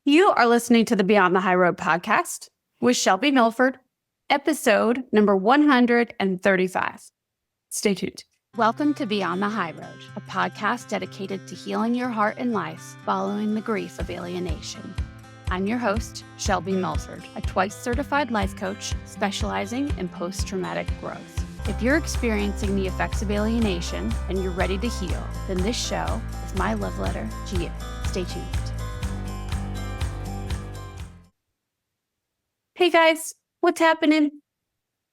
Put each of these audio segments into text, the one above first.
You are listening to the Beyond the High Road podcast with Shelby Milford, episode number 135. Stay tuned. Welcome to Beyond the High Road, a podcast dedicated to healing your heart and life following the grief of alienation. I'm your host, Shelby Milford, a twice-certified life coach specializing in post-traumatic growth. If you're experiencing the effects of alienation and you're ready to heal, then this show is my love letter to you. Stay tuned. Hey guys, what's happening?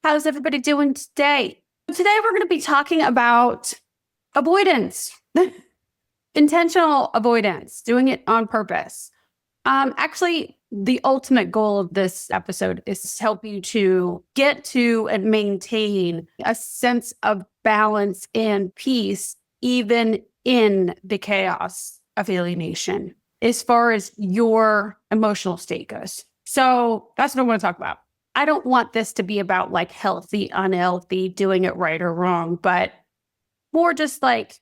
How's everybody doing today? Today we're going to be talking about avoidance, intentional avoidance, doing it on purpose. Actually, the ultimate goal of this episode is to help you to get to and maintain a sense of balance and peace, even in the chaos of alienation, as far as your emotional state goes. So that's what I want to talk about. I don't want this to be about like healthy, unhealthy, doing it right or wrong, but more just like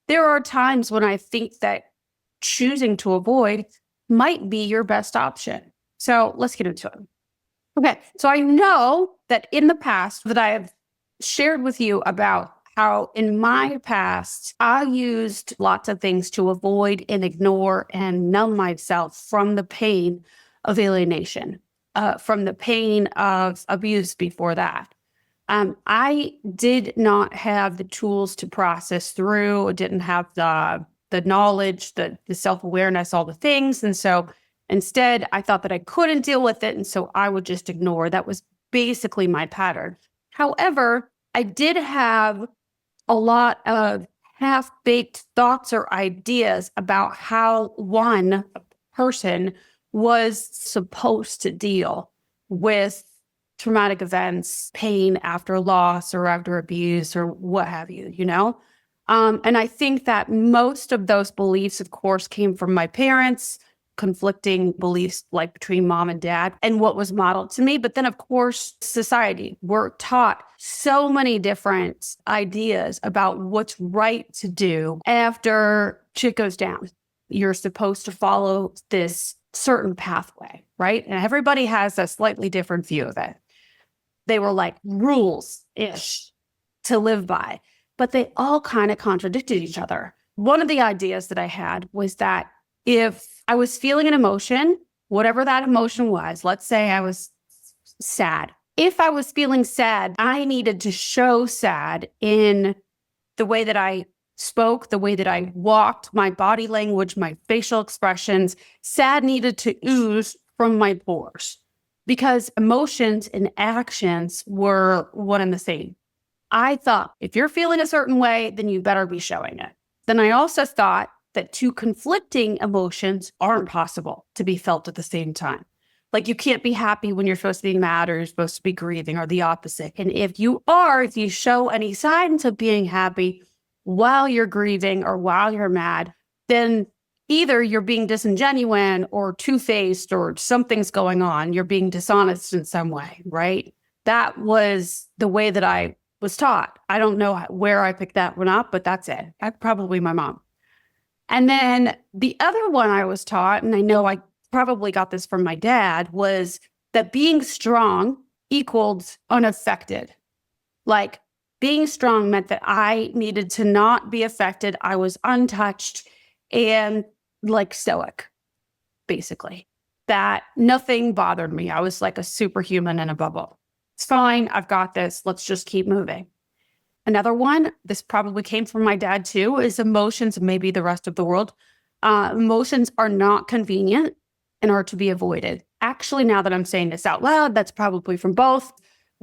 there are times when I think that choosing to avoid might be your best option. So let's get into it. Okay, so I know that in the past that I have shared with you about how in my past, I used lots of things to avoid and ignore and numb myself from the pain of alienation, from the pain of abuse before that. I did not have the tools to process through, didn't have the knowledge, the self-awareness, all the things. And so instead, I thought that I couldn't deal with it. And so I would just ignore. That was basically my pattern. However, I did have a lot of half-baked thoughts or ideas about how one person was supposed to deal with traumatic events, pain after loss or after abuse or what have you, you know? And I think that most of those beliefs, of course, came from my parents, conflicting beliefs like between mom and dad and what was modeled to me. But then, of course, society, we're taught so many different ideas about what's right to do after shit goes down. You're supposed to follow this certain pathway, right? And everybody has a slightly different view of it. They were like rules-ish to live by, but they all kind of contradicted each other. One of the ideas that I had was that if I was feeling an emotion, whatever that emotion was, let's say I was sad. If I was feeling sad, I needed to show sad in the way that I spoke, the way that I walked, my body language, my facial expressions. Sad needed to ooze from my pores because emotions and actions were one and the same. I thought if you're feeling a certain way, then you better be showing it. Then I also thought that two conflicting emotions aren't possible to be felt at the same time. Like you can't be happy when you're supposed to be mad or you're supposed to be grieving or the opposite. And if you show any signs of being happy while you're grieving or while you're mad, then either you're being disingenuous or two-faced or something's going on. You're being dishonest in some way, right? That was the way that I was taught. I don't know where I picked that one up, but that's it. Probably my mom. And then the other one I was taught, and I know I probably got this from my dad, was that being strong equaled unaffected. Like, being strong meant that I needed to not be affected. I was untouched and like stoic, basically. That nothing bothered me. I was like a superhuman in a bubble. It's fine. I've got this. Let's just keep moving. Another one, this probably came from my dad too, is emotions, maybe the rest of the world. Emotions are not convenient and are to be avoided. Actually, now that I'm saying this out loud, that's probably from both.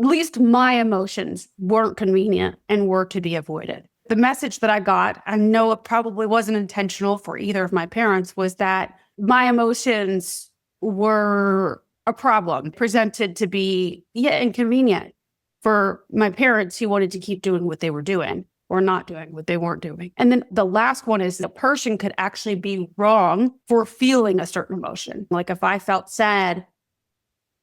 At least my emotions weren't convenient and were to be avoided. The message that I got, I know it probably wasn't intentional for either of my parents, was that my emotions were a problem, presented to be inconvenient for my parents who wanted to keep doing what they were doing or not doing what they weren't doing. And then the last one is the person could actually be wrong for feeling a certain emotion. Like if I felt sad,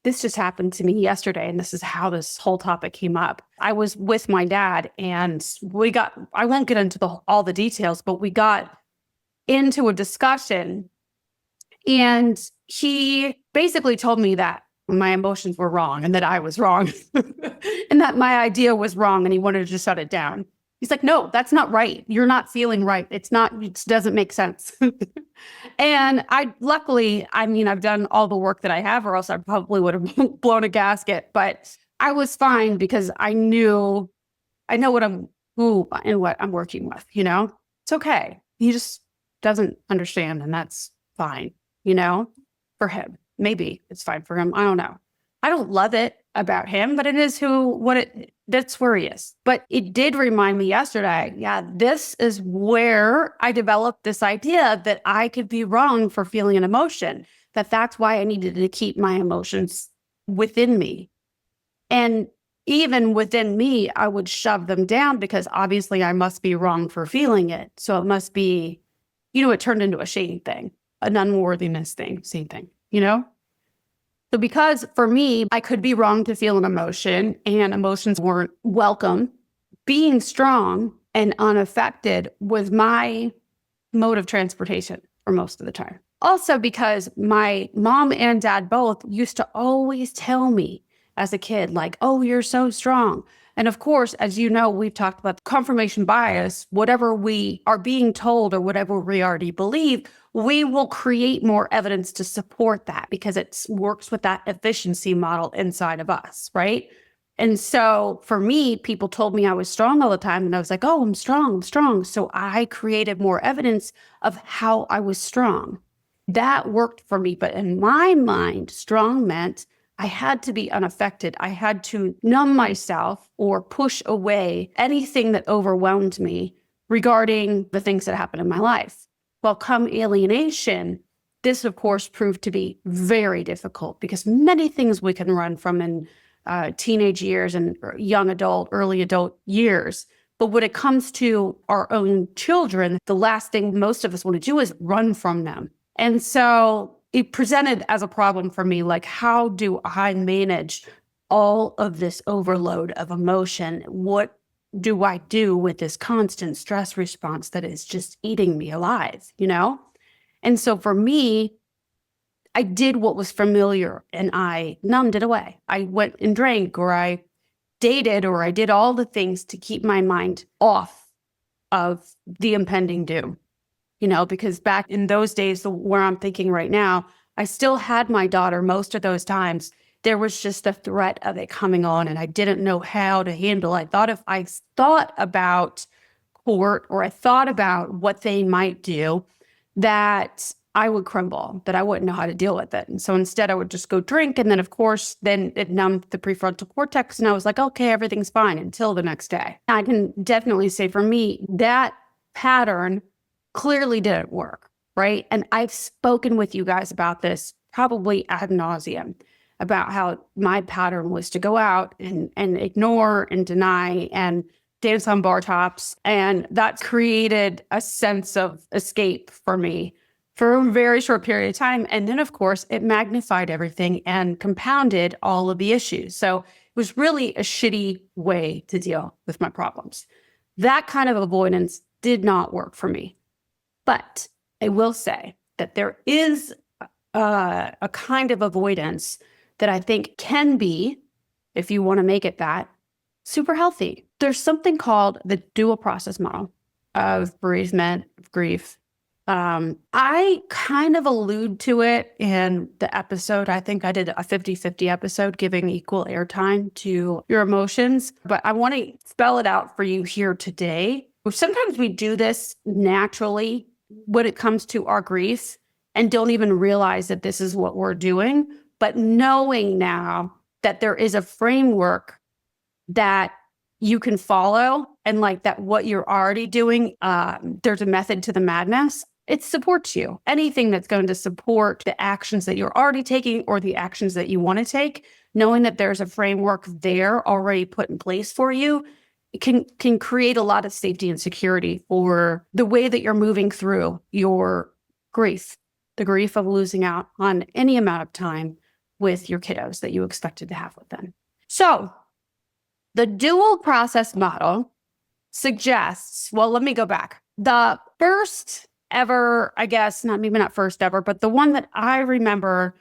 this just happened to me yesterday, and this is how this whole topic came up. I was with my dad, and I won't get into all the details, but we got into a discussion, and he basically told me that my emotions were wrong and that I was wrong and that my idea was wrong and he wanted to shut it down. He's like, no, that's not right. You're not feeling right. It doesn't make sense. And luckily, I've done all the work that I have, or else I probably would have blown a gasket, but I was fine because I know who and what I'm working with, It's okay. He just doesn't understand, and that's fine, for him. Maybe it's fine for him. I don't know. I don't love it about him, but it is that's where he is. But it did remind me yesterday, this is where I developed this idea that I could be wrong for feeling an emotion, that's why I needed to keep my emotions within me. And even within me, I would shove them down because obviously I must be wrong for feeling it. So it must be, it turned into a shame thing, an unworthiness thing, same thing, So because for me, I could be wrong to feel an emotion and emotions weren't welcome, being strong and unaffected was my mode of transportation for most of the time. Also because my mom and dad both used to always tell me as a kid, like, oh, you're so strong. And of course, as you know, we've talked about confirmation bias. Whatever we are being told or whatever we already believe, we will create more evidence to support that because it works with that efficiency model inside of us, right? And so for me, people told me I was strong all the time. And I was like, oh, I'm strong. So I created more evidence of how I was strong. That worked for me. But in my mind, strong meant I had to be unaffected. I had to numb myself or push away anything that overwhelmed me regarding the things that happened in my life. Well, come alienation, this, of course, proved to be very difficult because many things we can run from in teenage years and young adult, early adult years. But when it comes to our own children, the last thing most of us want to do is run from them. And so it presented as a problem for me, like, how do I manage all of this overload of emotion? What do I do with this constant stress response that is just eating me alive, And so for me, I did what was familiar and I numbed it away. I went and drank, or I dated, or I did all the things to keep my mind off of the impending doom. Because back in those days where I'm thinking right now, I still had my daughter most of those times. There was just the threat of it coming on and I didn't know how to handle it. I thought if I thought about court or I thought about what they might do, that I would crumble, that I wouldn't know how to deal with it. And so instead I would just go drink. And then of course, then it numbed the prefrontal cortex. And I was like, okay, everything's fine until the next day. I can definitely say for me, that pattern clearly didn't work, right? And I've spoken with you guys about this probably ad nauseum, about how my pattern was to go out and ignore and deny and dance on bar tops. And that created a sense of escape for me for a very short period of time. And then, of course, it magnified everything and compounded all of the issues. So it was really a shitty way to deal with my problems. That kind of avoidance did not work for me. But I will say that there is a kind of avoidance that I think can be, if you want to make it that, super healthy. There's something called the dual process model of bereavement, of grief. I kind of allude to it in the episode. I think I did a 50-50 episode, giving equal airtime to your emotions. But I want to spell it out for you here today. Sometimes we do this naturally when it comes to our grief and don't even realize that this is what we're doing. But knowing now that there is a framework that you can follow and like that what you're already doing, there's a method to the madness. It supports you. Anything that's going to support the actions that you're already taking or the actions that you want to take, knowing that there's a framework there already put in place for you, can create a lot of safety and security for the way that you're moving through your grief, the grief of losing out on any amount of time with your kiddos that you expected to have with them. So the dual process model suggests, well, let me go back. The first ever, I guess, maybe not first ever, but the one that I remember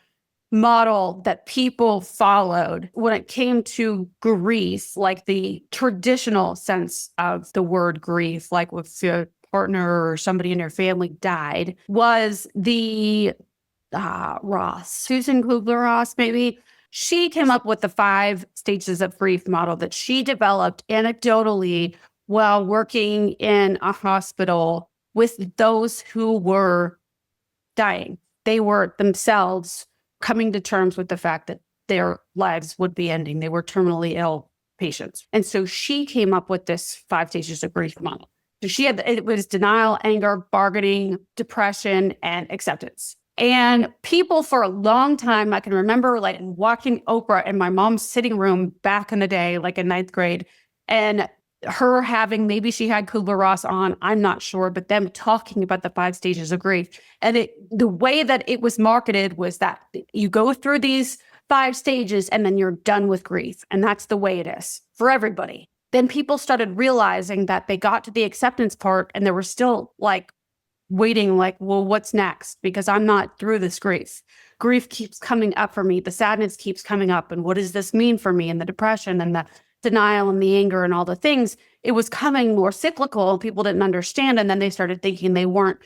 model that people followed when it came to grief, like the traditional sense of the word grief, like with your partner or somebody in your family died, was the Susan Kubler-Ross, maybe. She came up with the 5 stages of grief model that she developed anecdotally while working in a hospital with those who were dying. They were themselves coming to terms with the fact that their lives would be ending. They were terminally ill patients. And so she came up with this 5 stages of grief model. So it was denial, anger, bargaining, depression, and acceptance. And people for a long time, I can remember like watching Oprah in my mom's sitting room back in the day, like in 9th grade, and her having, maybe she had Kubler-Ross on, I'm not sure, but them talking about the 5 stages of grief. And the way that it was marketed was that you go through these 5 stages and then you're done with grief. And that's the way it is for everybody. Then people started realizing that they got to the acceptance part and they were still like waiting, like, well, what's next? Because I'm not through this grief. Grief keeps coming up for me. The sadness keeps coming up. And what does this mean for me? And the depression and the denial and the anger and all the things, it was coming more cyclical. People didn't understand. And then they started thinking they weren't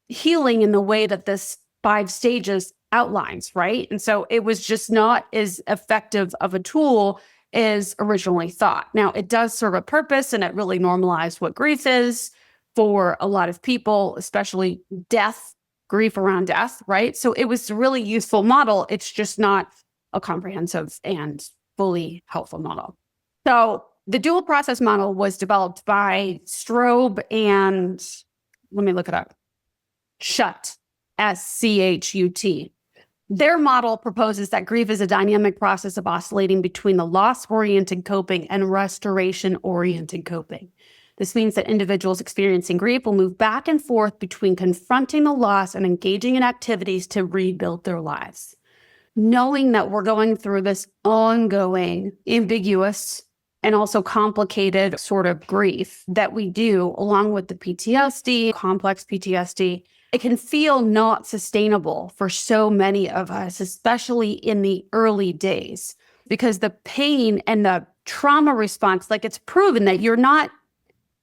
healing in the way that this 5 stages outlines, right? And so it was just not as effective of a tool as originally thought. Now, it does serve a purpose, and it really normalized what grief is for a lot of people, especially death, grief around death, right? So it was a really useful model. It's just not a comprehensive and fully helpful model. So the dual process model was developed by Stroebe and, let me look it up, Schut, Schut. Their model proposes that grief is a dynamic process of oscillating between the loss-oriented coping and restoration-oriented coping. This means that individuals experiencing grief will move back and forth between confronting the loss and engaging in activities to rebuild their lives. Knowing that we're going through this ongoing, ambiguous, and also complicated sort of grief that we do, along with the PTSD, complex PTSD, it can feel not sustainable for so many of us, especially in the early days, because the pain and the trauma response, like it's proven that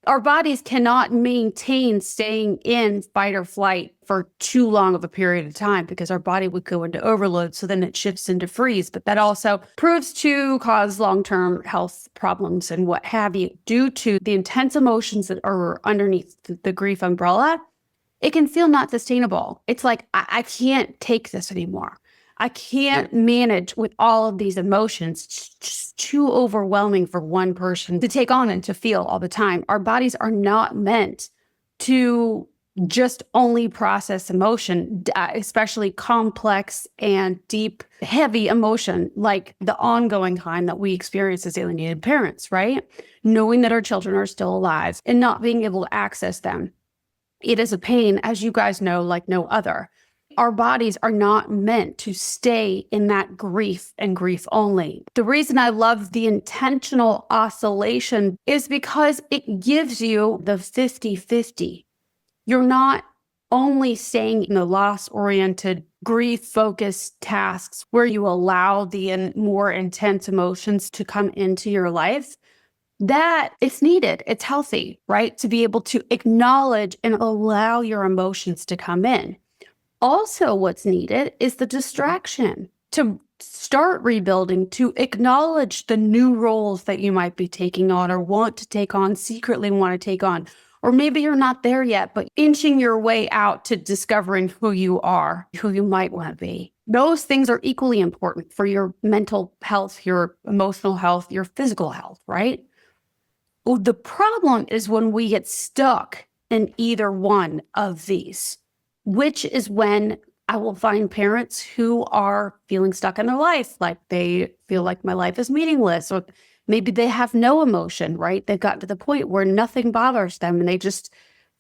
our bodies cannot maintain staying in fight or flight for too long of a period of time because our body would go into overload. So then it shifts into freeze. But that also proves to cause long-term health problems and what have you. Due to the intense emotions that are underneath the grief umbrella, it can feel not sustainable. It's like, I can't take this anymore. I can't manage with all of these emotions. It's just too overwhelming for one person to take on and to feel all the time. Our bodies are not meant to just only process emotion, especially complex and deep, heavy emotion, like the ongoing kind that we experience as alienated parents, right? Knowing that our children are still alive and not being able to access them. It is a pain, as you guys know, like no other. Our bodies are not meant to stay in that grief and grief only. The reason I love the intentional oscillation is because it gives you the 50-50. You're not only staying in the loss-oriented, grief-focused tasks where you allow the more intense emotions to come into your life. That it's needed. It's healthy, right? To be able to acknowledge and allow your emotions to come in. Also, what's needed is the distraction to start rebuilding, to acknowledge the new roles that you might be taking on or want to take on, secretly want to take on. Or maybe you're not there yet, but inching your way out to discovering who you are, who you might want to be. Those things are equally important for your mental health, your emotional health, your physical health, right? Well, the problem is when we get stuck in either one of these, which is when I will find parents who are feeling stuck in their life, like they feel like my life is meaningless, or maybe they have no emotion, right? They've gotten to the point where nothing bothers them and they just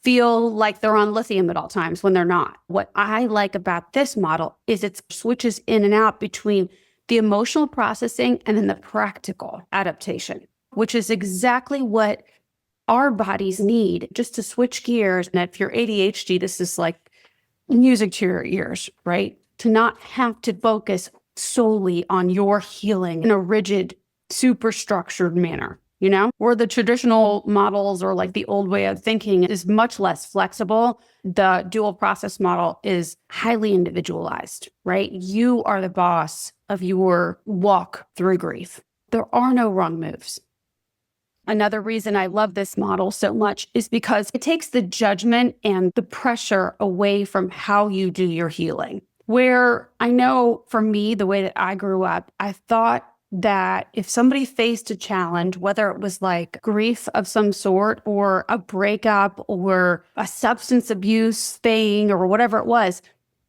feel like they're on lithium at all times when they're not. What I like about this model is it switches in and out between the emotional processing and then the practical adaptation, which is exactly what our bodies need, just to switch gears. And if you're ADHD, this is like music to your ears, right? To not have to focus solely on your healing in a rigid, super structured manner, where the traditional models or like the old way of thinking is much less flexible. The dual process model is highly individualized, right? You are the boss of your walk through grief. There are no wrong moves. Another reason I love this model so much is because it takes the judgment and the pressure away from how you do your healing. Where I know for me, the way that I grew up, I thought that if somebody faced a challenge, whether it was like grief of some sort or a breakup or a substance abuse thing or whatever it was,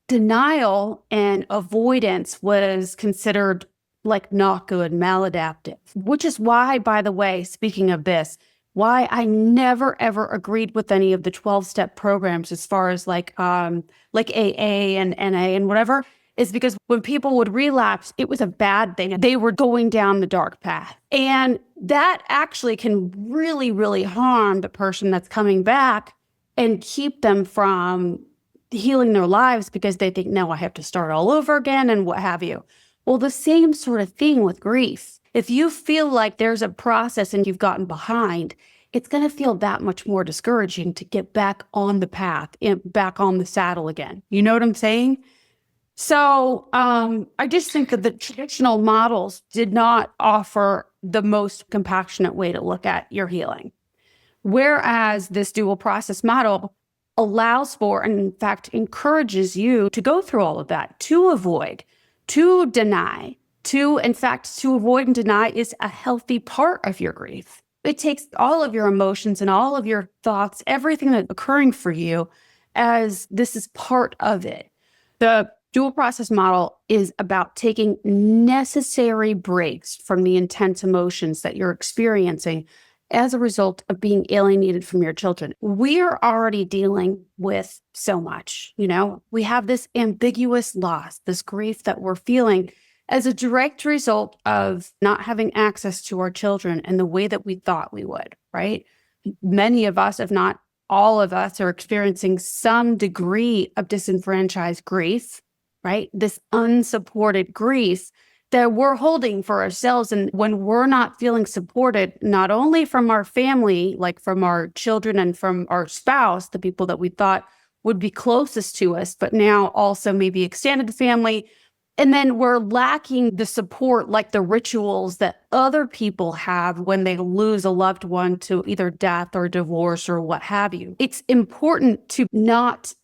denial and avoidance was considered like not good, maladaptive, which is why, by the way, speaking of this, why I never, ever agreed with any of the 12-step programs as far as like AA and NA and whatever, is because when people would relapse, it was a bad thing. They were going down the dark path. And that actually can really, really harm the person that's coming back and keep them from healing their lives because they think, no, I have to start all over again and what have you. Well, the same sort of thing with grief. If you feel like there's a process and you've gotten behind, it's going to feel that much more discouraging to get back on the path and back on the saddle again. You know what I'm saying? So I just think that the traditional models did not offer the most compassionate way to look at your healing. Whereas this dual process model allows for, and in fact encourages you to go through all of that, to avoid, to deny, to avoid and deny is a healthy part of your grief. It takes all of your emotions and all of your thoughts, everything that's occurring for you, as this is part of it. The dual process model is about taking necessary breaks from the intense emotions that you're experiencing as a result of being alienated from your children. We are already dealing with so much, we have this ambiguous loss, this grief that we're feeling as a direct result of not having access to our children in the way that we thought we would, right? Many of us, if not all of us, are experiencing some degree of disenfranchised grief, right? This unsupported grief that we're holding for ourselves. And when we're not feeling supported, not only from our family, like from our children and from our spouse, the people that we thought would be closest to us, but now also maybe extended family. And then we're lacking the support, like the rituals that other people have when they lose a loved one to either death or divorce or what have you. It's important to not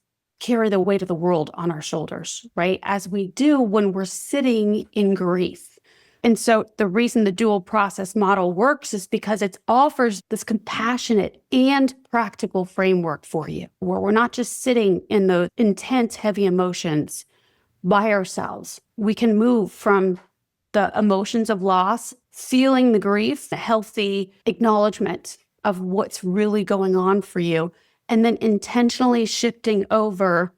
carry the weight of the world on our shoulders, right? As we do when we're sitting in grief. And so the reason the dual process model works is because it offers this compassionate and practical framework for you, where we're not just sitting in the intense, heavy emotions by ourselves. We can move from the emotions of loss, feeling the grief, the healthy acknowledgement of what's really going on for you, and then intentionally shifting over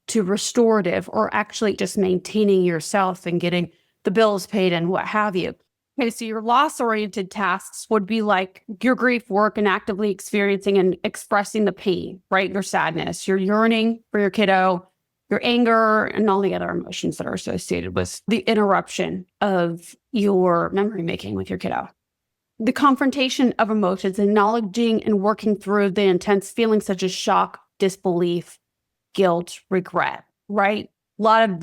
to restorative or actually just maintaining yourself and getting the bills paid and what have you. Okay, so your loss-oriented tasks would be like your grief work and actively experiencing and expressing the pain, right? Your sadness, your yearning for your kiddo, your anger, and all the other emotions that are associated with the interruption of your memory making with your kiddo. The confrontation of emotions, acknowledging and working through the intense feelings such as shock, disbelief, guilt, regret, right? A lot of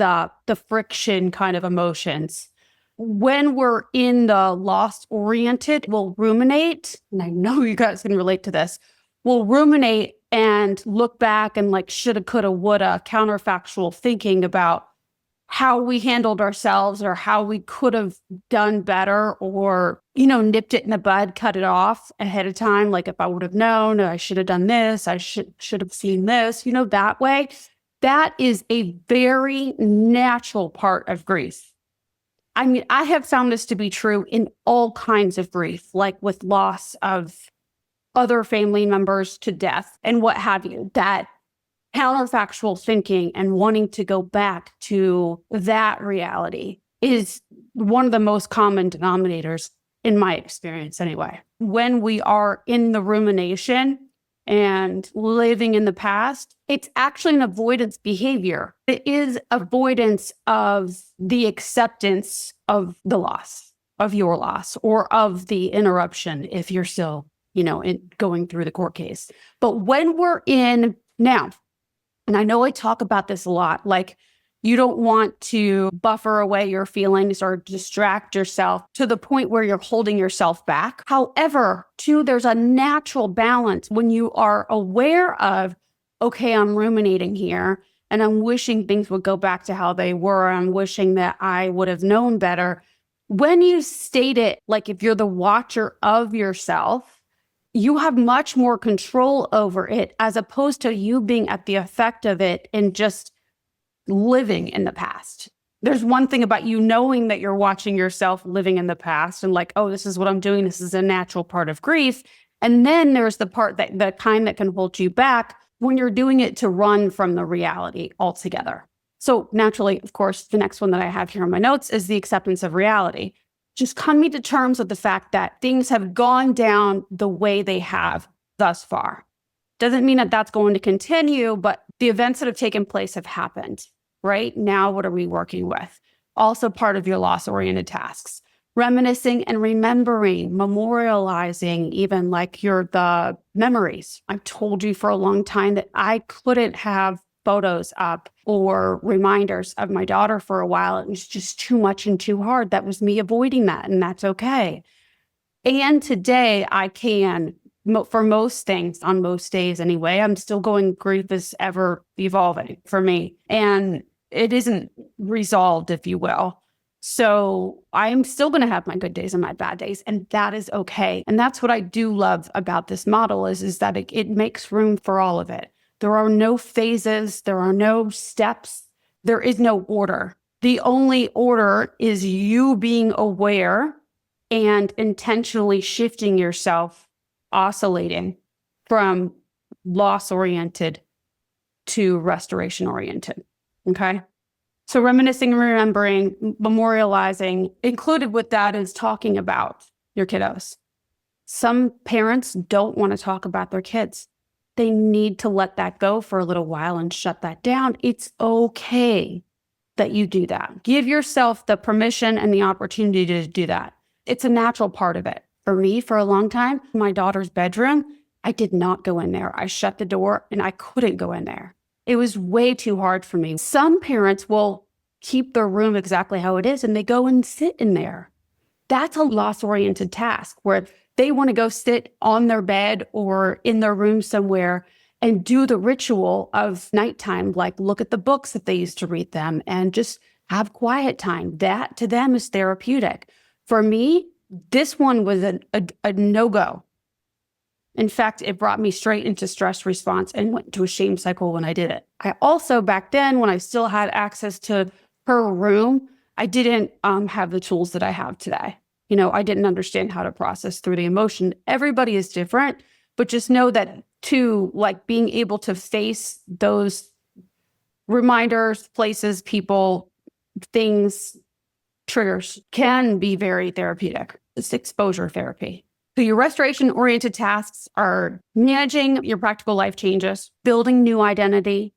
the friction kind of emotions. When we're in the loss-oriented, we'll ruminate, and I know you guys can relate to this, we'll ruminate and look back and like shoulda, coulda, woulda, counterfactual thinking about how we handled ourselves or how we could have done better or, nipped it in the bud, cut it off ahead of time. Like if I would have known, I should have done this, I should have seen this, that way. That is a very natural part of grief. I mean, I have found this to be true in all kinds of grief, like with loss of other family members to death and what have you, that counterfactual thinking and wanting to go back to that reality is one of the most common denominators in my experience anyway. When we are in the rumination and living in the past, it's actually an avoidance behavior. It is avoidance of the acceptance of the loss, of your loss, or of the interruption if you're still, going through the court case. But when we're in now, and I know I talk about this a lot, like you don't want to buffer away your feelings or distract yourself to the point where you're holding yourself back. However, too, there's a natural balance when you are aware of, okay, I'm ruminating here and I'm wishing things would go back to how they were. I'm wishing that I would have known better. When you state it, like if you're the watcher of yourself, you have much more control over it as opposed to you being at the effect of it and just living in the past. There's one thing about you knowing that you're watching yourself living in the past and like, oh, this is what I'm doing. This is a natural part of grief. And then there's the part that the kind that can hold you back when you're doing it to run from the reality altogether. So naturally, of course, the next one that I have here on my notes is the acceptance of reality. Just coming to terms with the fact that things have gone down the way they have thus far. Doesn't mean that that's going to continue, but the events that have taken place have happened, right? Now, what are we working with? Also part of your loss-oriented tasks. Reminiscing and remembering, memorializing, even like the memories. I've told you for a long time that I couldn't have photos up or reminders of my daughter for a while. It was just too much and too hard. That was me avoiding that, and that's okay. And today I can, for most things, on most days anyway, I'm still going, grief is ever evolving for me. And it isn't resolved, if you will. So I'm still going to have my good days and my bad days, and that is okay. And that's what I do love about this model is that it makes room for all of it. There are no phases. There are no steps. There is no order. The only order is you being aware and intentionally shifting yourself, oscillating from loss-oriented to restoration-oriented, okay? So reminiscing, remembering, memorializing, included with that is talking about your kiddos. Some parents don't want to talk about their kids. They need to let that go for a little while and shut that down. It's okay that you do that. Give yourself the permission and the opportunity to do that. It's a natural part of it. For me, for a long time, my daughter's bedroom, I did not go in there. I shut the door and I couldn't go in there. It was way too hard for me. Some parents will keep their room exactly how it is and they go and sit in there. That's a loss-oriented task where they want to go sit on their bed or in their room somewhere and do the ritual of nighttime, like look at the books that they used to read them and just have quiet time. That to them is therapeutic. For me, this one was a no-go. In fact, it brought me straight into stress response and went to a shame cycle when I did it. I also, back then, when I still had access to her room, I didn't have the tools that I have today. I didn't understand how to process through the emotion. Everybody is different, but just know that too, like being able to face those reminders, places, people, things, triggers can be very therapeutic. It's exposure therapy. So your restoration-oriented tasks are managing your practical life changes, building new identity,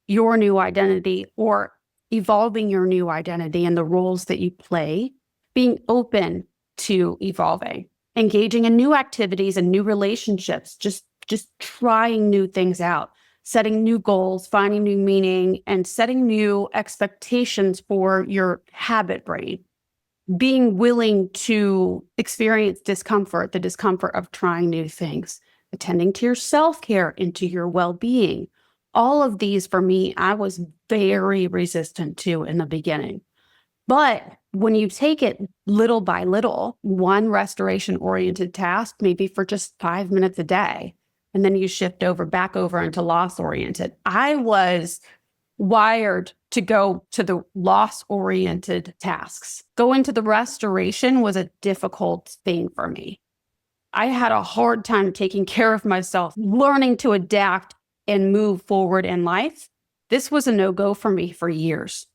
your new identity, or evolving your new identity and the roles that you play, being open to evolving, engaging in new activities and new relationships, just trying new things out, setting new goals, finding new meaning, and setting new expectations for your habit brain. Being willing to experience discomfort, the discomfort of trying new things, attending to your self-care and to your well-being. All of these, for me, I was very resistant to in the beginning. But when you take it little by little, one restoration-oriented task, maybe for just 5 minutes a day, and then you shift back over into loss-oriented. I was wired to go to the loss-oriented tasks. Going to the restoration was a difficult thing for me. I had a hard time taking care of myself, learning to adapt and move forward in life. This was a no-go for me for years.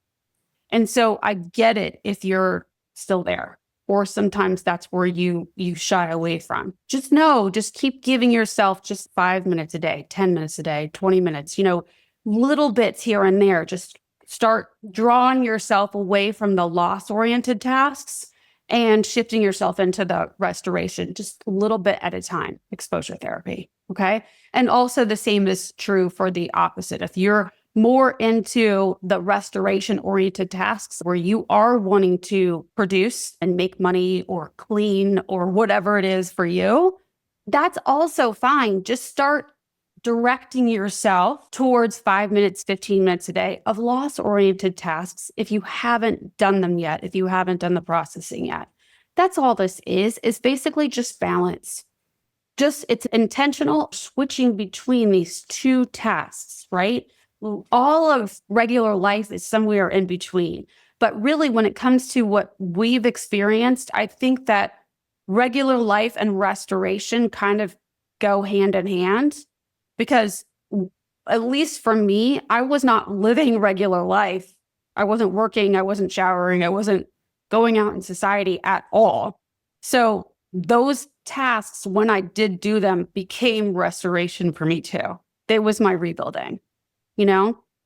And so I get it if you're still there. or sometimes that's where you shy away from. Just keep giving yourself just 5 minutes a day, 10 minutes a day, 20 minutes, little bits here and there. Just start drawing yourself away from the loss-oriented tasks and shifting yourself into the restoration, just a little bit at a time, exposure therapy, okay? And also the same is true for the opposite. If you're more into the restoration-oriented tasks where you are wanting to produce and make money or clean or whatever it is for you, that's also fine. Just start directing yourself towards 5 minutes, 15 minutes a day of loss-oriented tasks if you haven't done them yet, if you haven't done the processing yet. That's all this is basically just balance. It's intentional switching between these two tasks, right? All of regular life is somewhere in between. But really, when it comes to what we've experienced, I think that regular life and restoration kind of go hand in hand, because at least for me, I was not living regular life. I wasn't working, I wasn't showering, I wasn't going out in society at all. So those tasks, when I did do them, became restoration for me too. It was my rebuilding.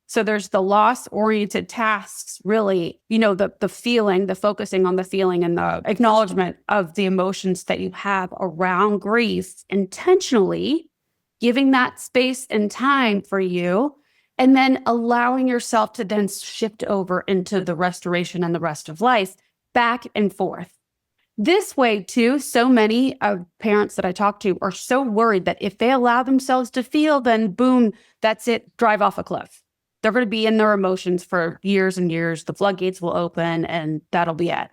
So there's the loss-oriented tasks, really, the feeling, the focusing on the feeling and the acknowledgement of the emotions that you have around grief, intentionally giving that space and time for you, and then allowing yourself to then shift over into the restoration and the rest of life, back and forth. This way, too, so many of parents that I talk to are so worried that if they allow themselves to feel, then boom, that's it, drive off a cliff. They're going to be in their emotions for years and years. The floodgates will open and that'll be it.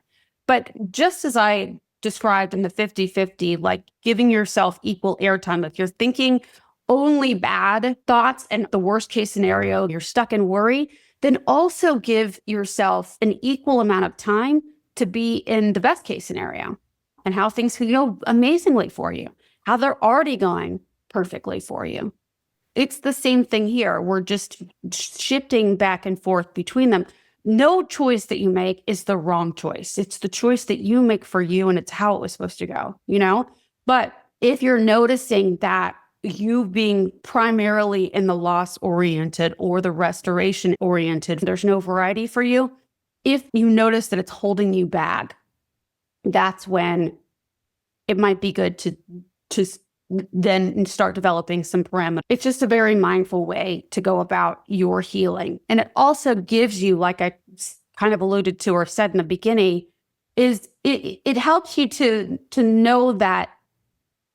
But just as I described in the 50-50, like giving yourself equal airtime, if you're thinking only bad thoughts and the worst case scenario, you're stuck in worry, then also give yourself an equal amount of time to be in the best case scenario and how things can go amazingly for you, how they're already going perfectly for you. It's the same thing here. We're just shifting back and forth between them. No choice that you make is the wrong choice. It's the choice that you make for you, and it's how it was supposed to go, But if you're noticing that you being primarily in the loss-oriented or the restoration-oriented, there's no variety for you, if you notice that it's holding you back, that's when it might be good to then start developing some parameters. It's just a very mindful way to go about your healing. And it also gives you, like I kind of alluded to or said in the beginning, is it helps you to know that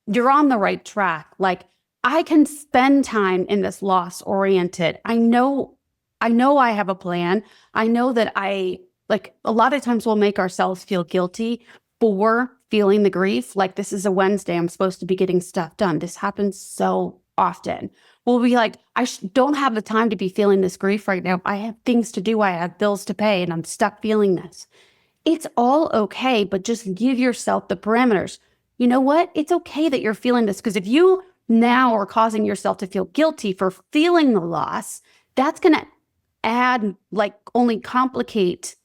you're on the right track. Like, I can spend time in this loss-oriented. I know I have a plan. I know that a lot of times we'll make ourselves feel guilty for feeling the grief. Like, this is a Wednesday, I'm supposed to be getting stuff done. This happens so often. We'll be like, I don't have the time to be feeling this grief right now. I have things to do. I have bills to pay and I'm stuck feeling this. It's all okay, but just give yourself the parameters. You know what? It's okay that you're feeling this, because if you now are causing yourself to feel guilty for feeling the loss, that's going to only complicate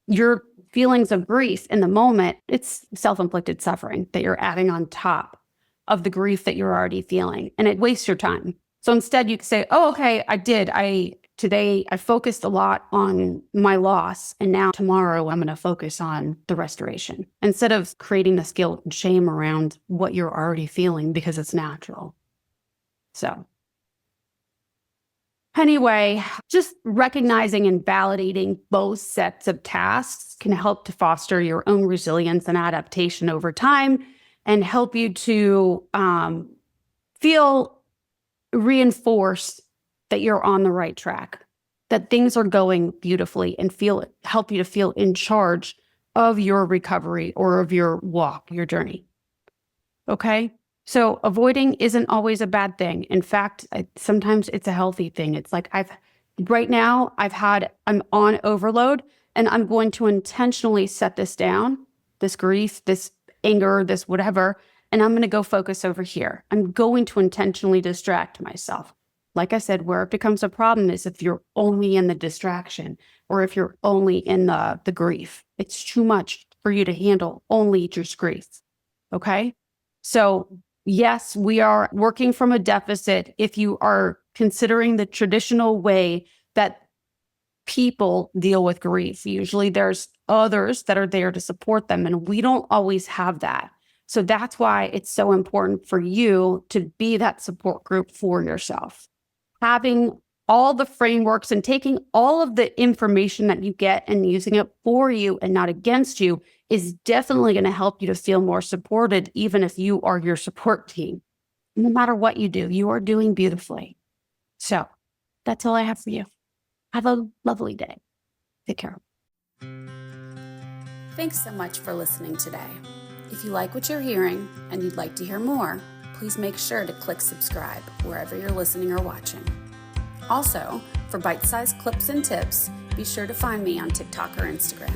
your feelings of grief in the moment. It's self-inflicted suffering that you're adding on top of the grief that you're already feeling, and it wastes your time. So instead you could say, oh, okay, today I focused a lot on my loss, and now tomorrow I'm going to focus on the restoration, instead of creating this guilt and shame around what you're already feeling because it's natural. So anyway, just recognizing and validating both sets of tasks can help to foster your own resilience and adaptation over time, and help you to feel reinforced that you're on the right track, that things are going beautifully, and help you to feel in charge of your recovery or of your walk, your journey. Okay? So avoiding isn't always a bad thing. In fact, sometimes it's a healthy thing. It's like I'm on overload, and I'm going to intentionally set this down, this grief, this anger, this whatever, and I'm going to go focus over here. I'm going to intentionally distract myself. Like I said, where it becomes a problem is if you're only in the distraction, or if you're only in the grief. It's too much. for you to handle only just grief. Okay? So yes, we are working from a deficit if you are considering the traditional way that people deal with grief. Usually there's others that are there to support them, and we don't always have that. So that's why it's so important for you to be that support group for yourself. Having all the frameworks and taking all of the information that you get and using it for you and not against you is definitely going to help you to feel more supported, even if you are your support team. No matter what you do, you are doing beautifully. So that's all I have for you. Have a lovely day. Take care. Thanks so much for listening today. If you like what you're hearing and you'd like to hear more, please make sure to click subscribe wherever you're listening or watching. Also, for bite-sized clips and tips, be sure to find me on TikTok or Instagram.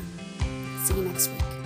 See you next week.